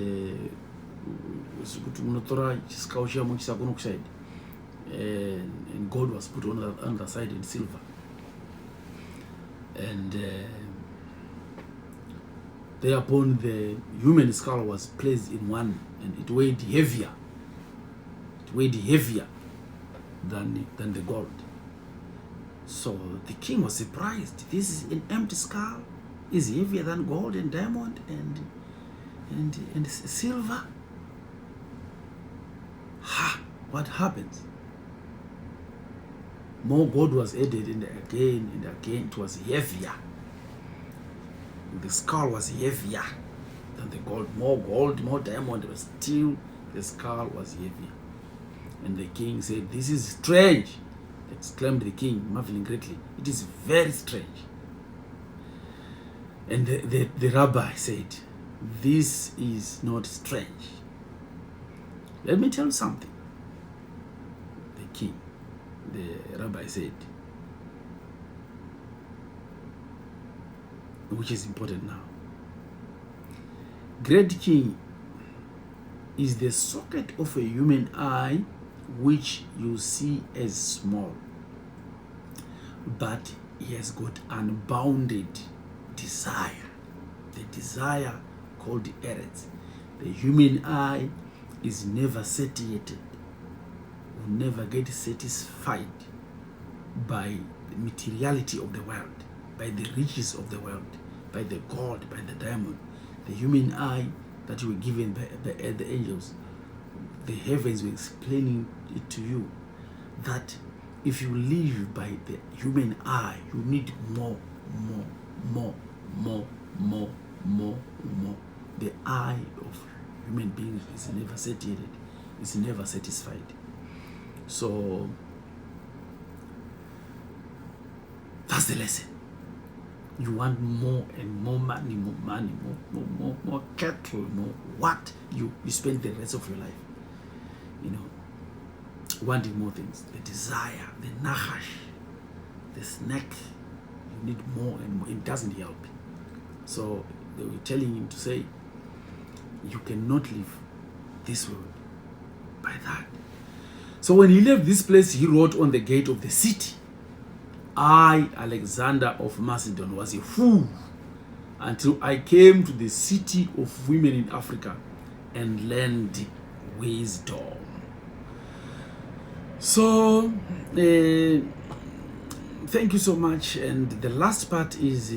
and gold was put on the other side in silver. And thereupon the human skull was placed in one, and it weighed heavier. It weighed heavier than the gold. So the king was surprised. This is an empty skull, is heavier than gold and diamond and silver. What happens? More gold was added, and again it was heavier. The skull was heavier than the gold. More gold, more diamond, but still the skull was heavier. And the king said, this is strange, exclaimed the king, marveling greatly. It is very strange. And the rabbi said, this is not strange. Let me tell you something. The rabbi said, which is important now. Great king is the socket of a human eye which you see as small, but he has got unbounded desire. The desire called eretz. The human eye is never satiated, will never get satisfied by the materiality of the world, by the riches of the world, by the gold, by the diamond. The human eye that you were given by the angels, the heavens were explaining it to you, that if you live by the human eye, you need more. The eye of human beings is never satiated, is never satisfied. So that's the lesson. You want more and more money, more cattle, more what? You spend the rest of your life, wanting more things. The desire, the nachash, the snack. You need more and more. It doesn't help. So they were telling him to say, you cannot live this world by that. So when he left this place, he wrote on the gate of the city, I, Alexander of Macedon, was a fool until I came to the city of women in Africa and learned wisdom. So, thank you so much. And the last part is,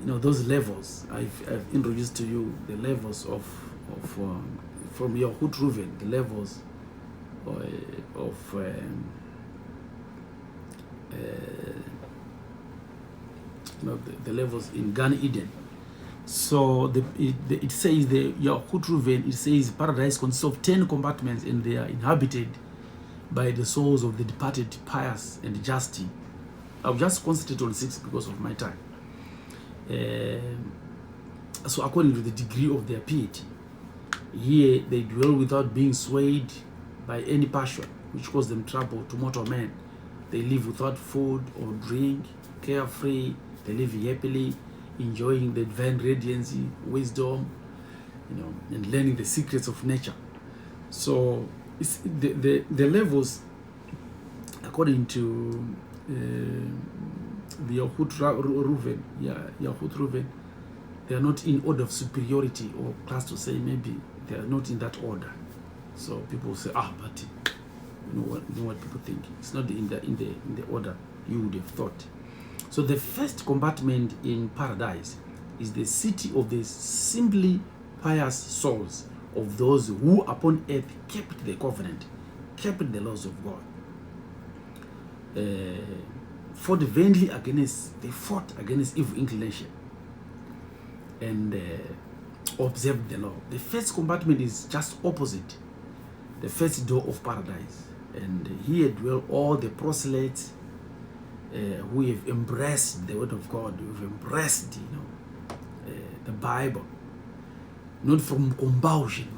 those levels. I've introduced to you the levels of from your Ha-Rav, the levels of the levels in Gan-Eden. So it says your Ha-Rav, it says paradise consists of 10 compartments, and they are inhabited by the souls of the departed, pious and just. I'll just concentrate on 6 because of my time. So according to the degree of their piety, here they dwell without being swayed by any passion which causes them trouble to mortal men. They live without food or drink, carefree. They live happily, enjoying the divine radiance, wisdom, and learning the secrets of nature. So it's the levels, according to the Ha-Rav, they are not in order of superiority or class, to say maybe they are not in that order. So people say, but you know what people think. It's not in the order you would have thought. So So the first compartment in paradise is the city of the simply pious souls of those who upon earth kept the covenant, kept the laws of God. Fought vainly against, they fought against evil inclination and observed the law. The first compartment is just opposite the first door of paradise, and here dwell all the proselytes who have embraced the word of God, who have embraced, the Bible, not from compulsion.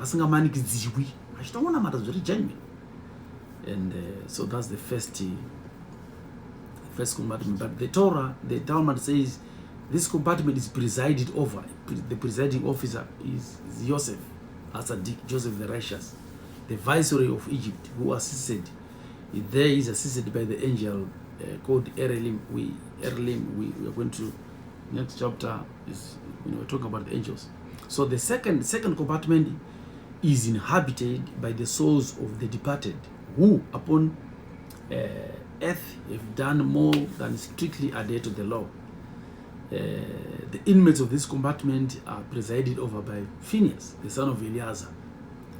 And so that's the first compartment. But the Torah, the Talmud says, this compartment is presided over. The presiding officer is Joseph, Joseph the Righteous, the viceroy of Egypt, who assisted. There is assisted by the angel called Erelim. We are going to next chapter is we're talking about the angels. So the second compartment is inhabited by the souls of the departed, who upon earth have done more than strictly adhere to the law. The inmates of this compartment are presided over by Phineas, the son of Eleazar,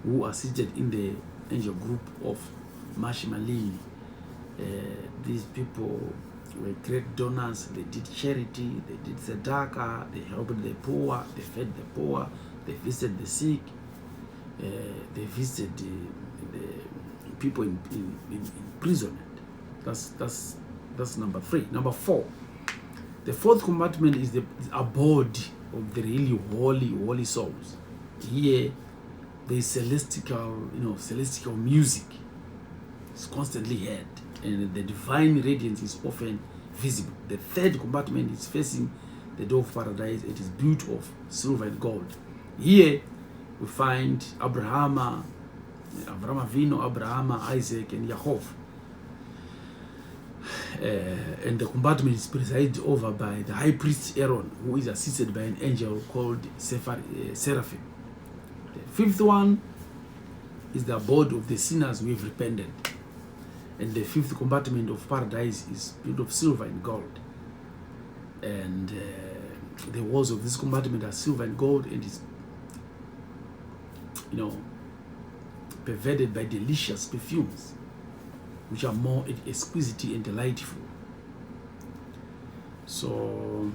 who assisted in the angel group of Mashingaidze. These people were great donors. They did charity, they did tzedakah, they helped the poor, they fed the poor, they visited the sick, they visited the people in imprisonment. That's number 3. Number 4, the fourth compartment is the abode of the really holy souls. Here there is celestial music. It's constantly heard, and the divine radiance is often visible. The third compartment is facing the door of paradise. It is built of silver and gold. Here we find Abraham, Isaac, and Yaakov. And the compartment is presided over by the high priest Aaron, who is assisted by an angel called Seraphim. The 5th one is the abode of the sinners who have repented. And the 5th compartment of paradise is built of silver and gold. And the walls of this compartment are silver and gold, and is, pervaded by delicious perfumes, which are more exquisite and delightful. So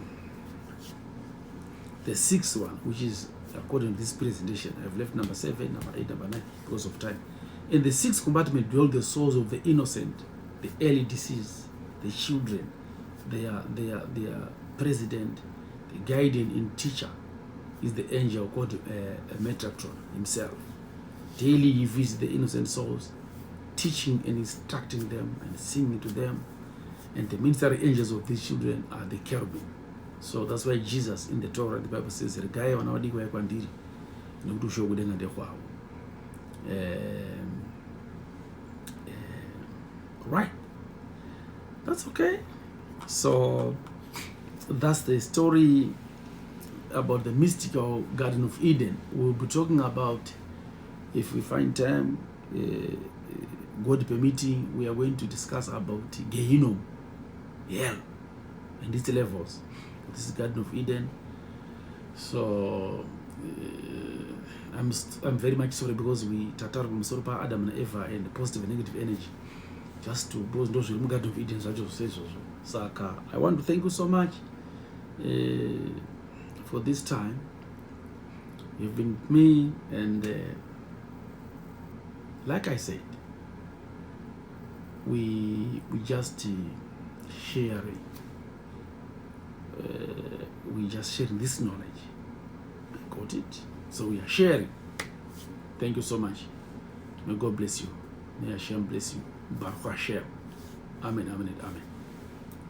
the 6th one, which is according to this presentation, I've left number 7, number 8, number 9 because of time. In the 6th compartment dwell the souls of the innocent, the early deceased, the children, their president, the guiding and teacher is the angel called Metatron himself. Daily he visits the innocent souls, teaching and instructing them and singing to them. And the ministering angels of these children are the cherubim. So that's why Jesus in the Torah, the Bible says, right, that's okay. So that's the story about the mystical Garden of Eden. We'll be talking about, if we find time, God permitting, we are going to discuss about Gehinnom, hell, and its levels. This is Garden of Eden. So I'm very much sorry, because we tatar kumsoropa Adam and Eva and positive and negative energy, just to those Garden of Eden such as so. Saka, I want to thank you so much for this time. You've been with me, and like I said, we just sharing. We just sharing this knowledge. I got it. So we are sharing. Thank you so much. May God bless you. May Hashem bless you. Baruch Hashem. Amen, amen, and amen.